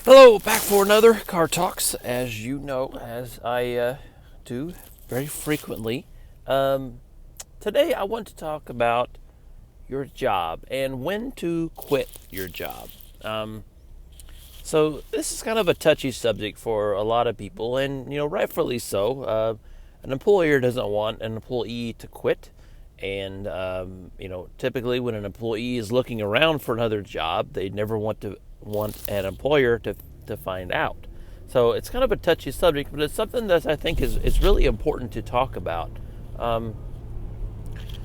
Hello, back for another Car Talks, as you know, as I do very frequently. Um, Today I want to talk about your job and when to quit your job. So this is kind of a touchy subject for a lot of people, and rightfully so. An employer doesn't want an employee to quit, and typically when an employee is looking around for another job, they never want an employer to find out. So it's kind of a touchy subject, but it's something that I think is really important to talk about. Um,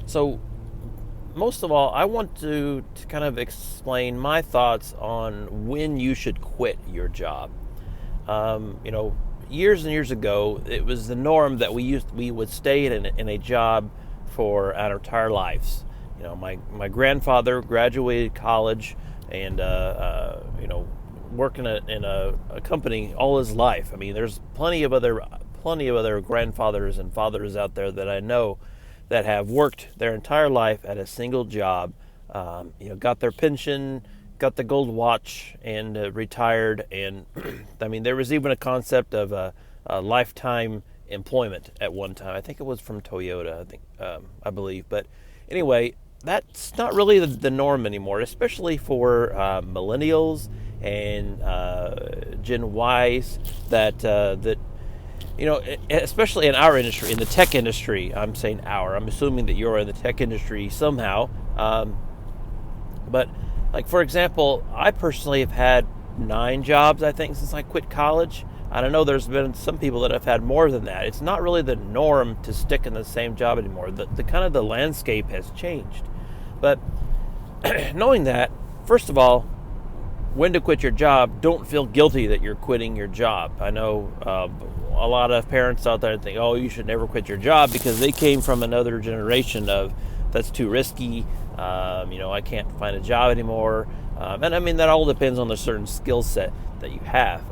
so most of all, I want to kind of explain my thoughts on when you should quit your job. Years and years ago, it was the norm that we would stay in a job for our entire lives. My grandfather graduated college and worked in a company all his life. I mean, there's plenty of other grandfathers and fathers out there that I know that have worked their entire life at a single job, got their pension, got the gold watch, and retired. And I mean, there was even a concept of a lifetime employment at one time. I think it was from Toyota, I believe. But anyway, that's not really the norm anymore, especially for millennials and Gen Ys that especially in our industry, in the tech industry. I'm saying I'm assuming that you're in the tech industry somehow. But like, for example, I personally have had 9 jobs, I think, since I quit college. I don't know, there's been some people that have had more than that. It's not really the norm to stick in the same job anymore. The kind of the landscape has changed. But knowing that, first of all, when to quit your job, don't feel guilty that you're quitting your job. I know a lot of parents out there think, oh, you should never quit your job because they came from another generation of that's too risky. I can't find a job anymore. And I mean, that all depends on the certain skill set that you have.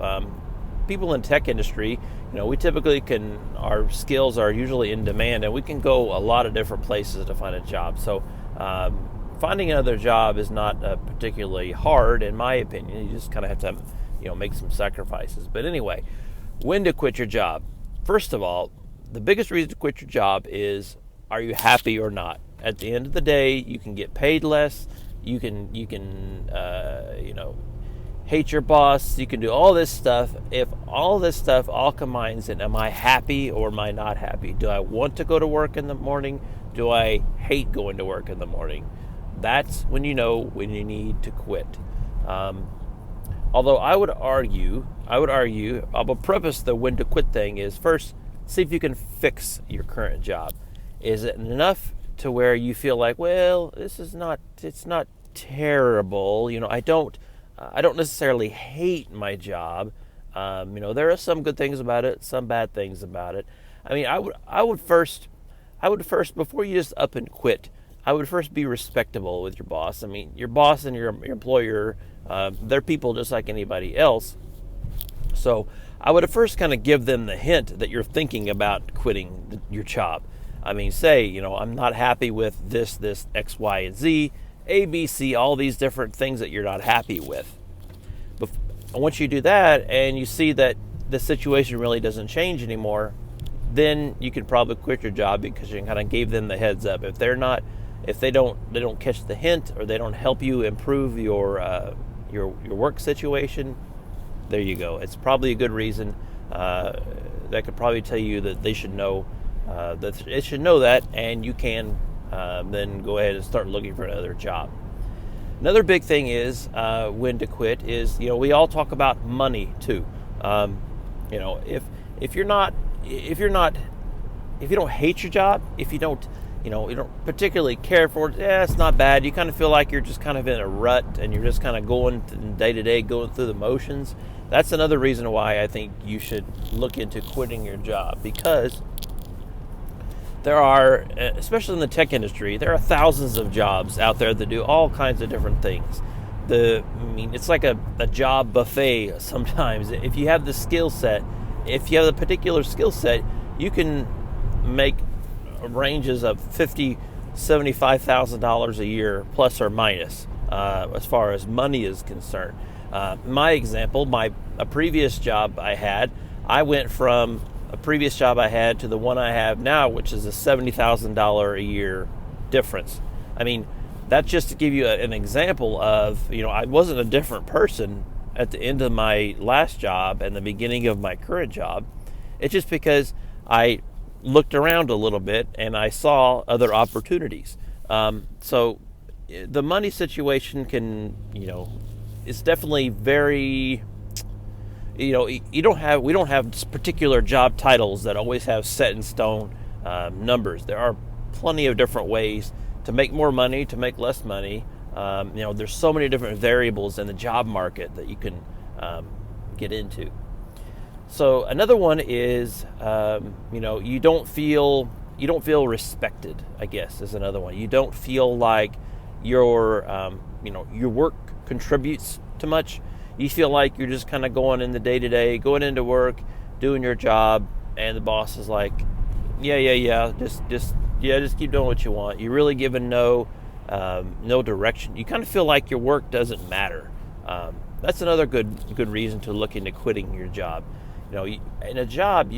People in tech industry, we typically our skills are usually in demand, and we can go a lot of different places to find a job. So finding another job is not particularly hard, in my opinion. You just kind of have to, make some sacrifices. But anyway, when to quit your job? First of all, the biggest reason to quit your job is, are you happy or not? At the end of the day, you can get paid less. You can hate your boss. You can do all this stuff. If all this stuff all combines in, am I happy or am I not happy? Do I want to go to work in the morning? Do I hate going to work in the morning? That's when you know when you need to quit. Although I would argue, I'll preface the when to quit thing is, first, see if you can fix your current job. Is it enough to where you feel like, well, it's not terrible. I don't necessarily hate my job. There are some good things about it, some bad things about it. I mean, I would first, before you just up and quit, I would first be respectable with your boss. I mean, your boss and your employer, they're people just like anybody else. So I would first kind of give them the hint that you're thinking about quitting your job. I mean, say, I'm not happy with this, X, Y, and Z, A, B, C, all these different things that you're not happy with. But once you do that and you see that the situation really doesn't change anymore, then you can probably quit your job because you kind of gave them the heads up. If they don't catch the hint, or they don't help you improve your work situation, there you go. It's probably a good reason. That could probably tell you that they should know that it should know that, and you can then go ahead and start looking for another job. Another big thing is when to quit is, we all talk about money too. If you don't hate your job, if you don't particularly care for it, it's not bad. You kind of feel like you're just kind of in a rut and you're just kind of going day to day, going through the motions. That's another reason why I think you should look into quitting your job, because there are, especially in the tech industry, there are thousands of jobs out there that do all kinds of different things. It's like a job buffet sometimes. If you have the skill set, if you have the particular skill set, you can make ranges of $50,000, $75,000 a year, plus or minus, as far as money is concerned. My example, a previous job I went from a previous job I had to the one I have now, which is a $70,000 a year difference. I mean, that's just to give you an example of, I wasn't a different person at the end of my last job and the beginning of my current job. It's just because I looked around a little bit and I saw other opportunities. So the money situation can, it's definitely very, we don't have particular job titles that always have set in stone numbers. There are plenty of different ways to make more money, to make less money. There's so many different variables in the job market that you can get into. So another one is, you don't feel respected, I guess, is another one. You don't feel like your work contributes too much. You feel like you're just kind of going in the day-to-day, going into work, doing your job, and the boss is like, just keep doing what you want. You're really given no direction. You kind of feel like your work doesn't matter. That's another good reason to look into quitting your job. In a job,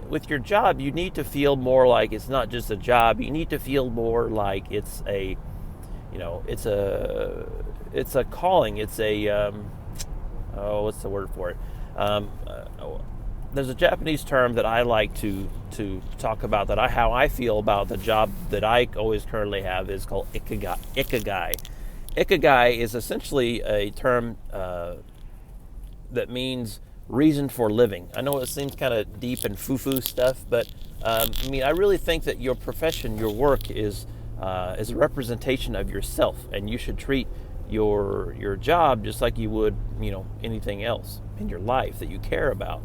with your job, you need to feel more like it's not just a job. You need to feel more like it's a calling. It's a what's the word for it? There's a Japanese term that I like to talk about how I feel about the job that I always currently have is called ikigai. Ikigai is essentially a term that means reason for living. I know it seems kind of deep and foo-foo stuff, but I really think that your profession, your work is a representation of yourself, and you should treat your job just like you would, anything else in your life that you care about.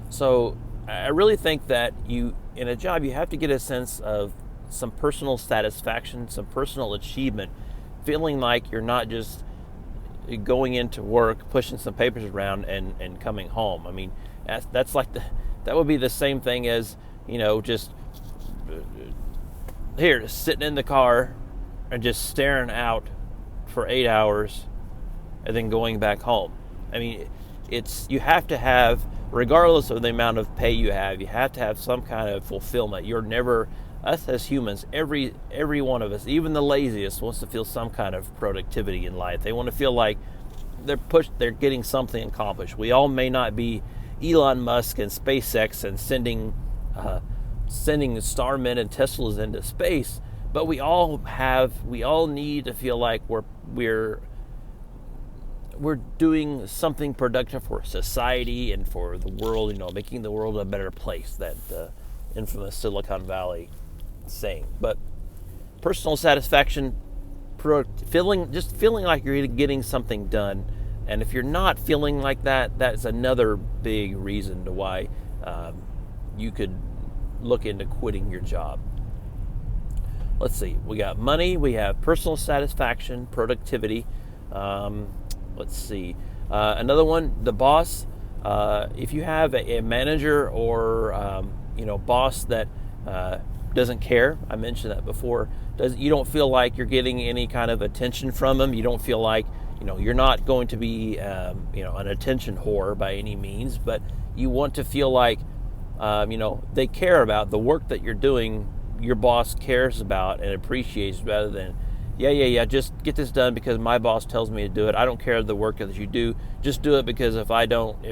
So I really think that in a job, you have to get a sense of some personal satisfaction, some personal achievement, feeling like you're not just going into work, pushing some papers around and coming home. I mean, that's like that would be the same thing as, just sitting in the car and just staring out for 8 hours and then going back home. I mean, you have to have, regardless of the amount of pay you have to have some kind of fulfillment. Us as humans, every one of us, even the laziest, wants to feel some kind of productivity in life. They want to feel like they're getting something accomplished. We all may not be Elon Musk and SpaceX and sending Starmen and Teslas into space, but we all need to feel like we're doing something productive for society and for the world, making the world a better place, that infamous Silicon Valley saying. But personal satisfaction, feeling like you're getting something done, and if you're not feeling like that, that's another big reason to why you could look into quitting your job. Let's see, we got money, we have personal satisfaction, productivity. Let's see, another one, the boss. If you have a manager or boss that doesn't care, I mentioned that before, you don't feel like you're getting any kind of attention from them. You don't feel like you're not going to be an attention whore by any means, but you want to feel like they care about the work that you're doing. Your boss cares about and appreciates, rather than just get this done because my boss tells me to do it. I don't care the work that you do. Just do it because if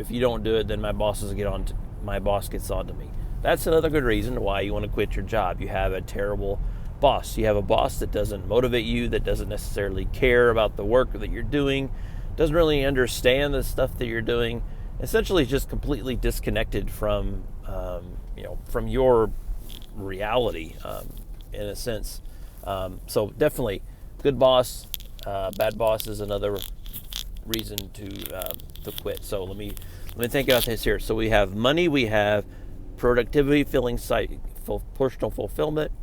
you don't do it, then my boss gets on to me. That's another good reason why you want to quit your job. You have a terrible boss. You have a boss that doesn't motivate you, that doesn't necessarily care about the work that you're doing, doesn't really understand the stuff that you're doing. Essentially, just completely disconnected from your reality, in a sense. So definitely, good boss, bad boss is another reason to quit. So let me think about this here. So we have money, we have productivity, personal fulfillment,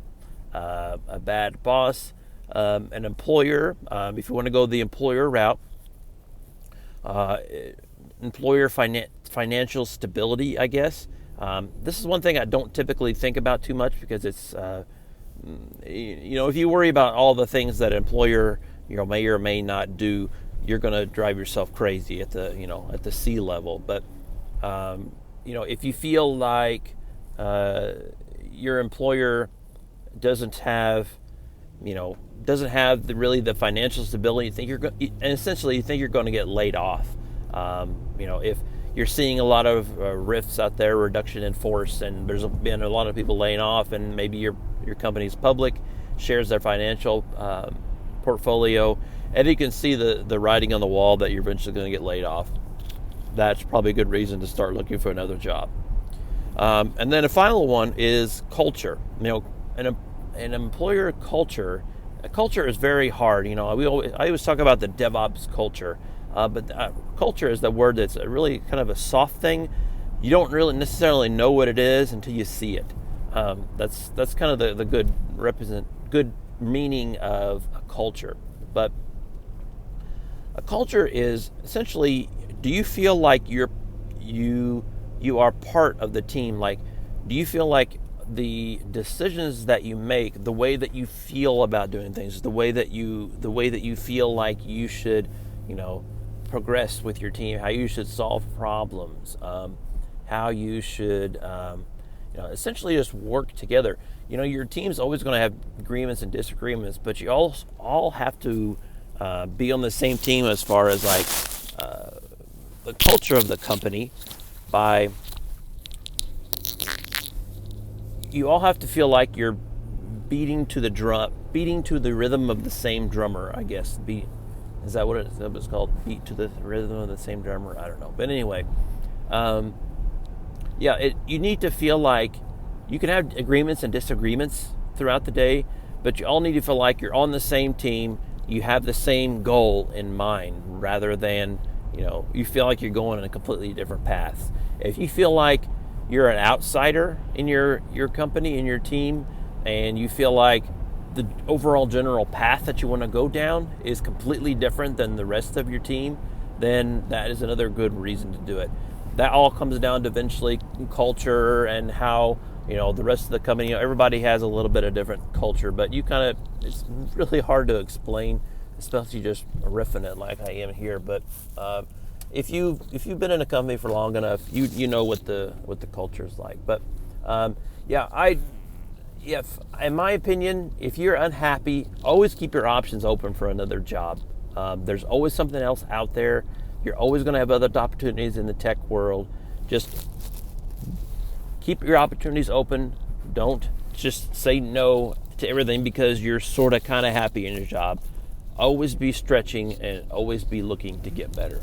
a bad boss, an employer. If you want to go the employer route, employer financial stability, I guess. This is one thing I don't typically think about too much because it's, if you worry about all the things that employer, may or may not do, you're going to drive yourself crazy at the C level. But if you feel like your employer doesn't have the financial stability, you think you're going to get laid off. If you're seeing a lot of rifts out there, reduction in force, and there's been a lot of people laying off, and maybe your company's public, shares their financial portfolio, and you can see the writing on the wall that you're eventually going to get laid off, that's probably a good reason to start looking for another job. And then a final one is culture. An employer culture. A culture is very hard. I always talk about the DevOps culture, but culture is the word that's really kind of a soft thing. You don't really necessarily know what it is until you see it. That's kind of the good meaning of a culture. But a culture is essentially, do you feel like you are part of the team? Like, do you feel like the decisions that you make, the way that you feel about doing things, the way that you feel like you should, progress with your team, how you should solve problems, how you should, essentially just work together. Your team's always going to have agreements and disagreements, but you all have to be on the same team as far as the culture of the company. You all have to feel like you're beating to the rhythm of the same drummer, I guess. Is that what it's called? Beat to the rhythm of the same drummer? I don't know. But anyway, you need to feel like you can have agreements and disagreements throughout the day, but you all need to feel like you're on the same team. You have the same goal in mind, rather than, you feel like you're going in a completely different path. If you feel like you're an outsider in your company, in your team, and you feel like the overall general path that you want to go down is completely different than the rest of your team, then that is another good reason to do it. That all comes down to eventually culture and how, the rest of the company, everybody has a little bit of different culture, but it's really hard to explain, especially just riffing it like I am here. But if you've been in a company for long enough, you know what the culture is like. But in my opinion, if you're unhappy, always keep your options open for another job. There's always something else out there. You're always going to have other opportunities in the tech world. Just keep your opportunities open. Don't just say no to everything because you're sort of kind of happy in your job. Always be stretching and always be looking to get better.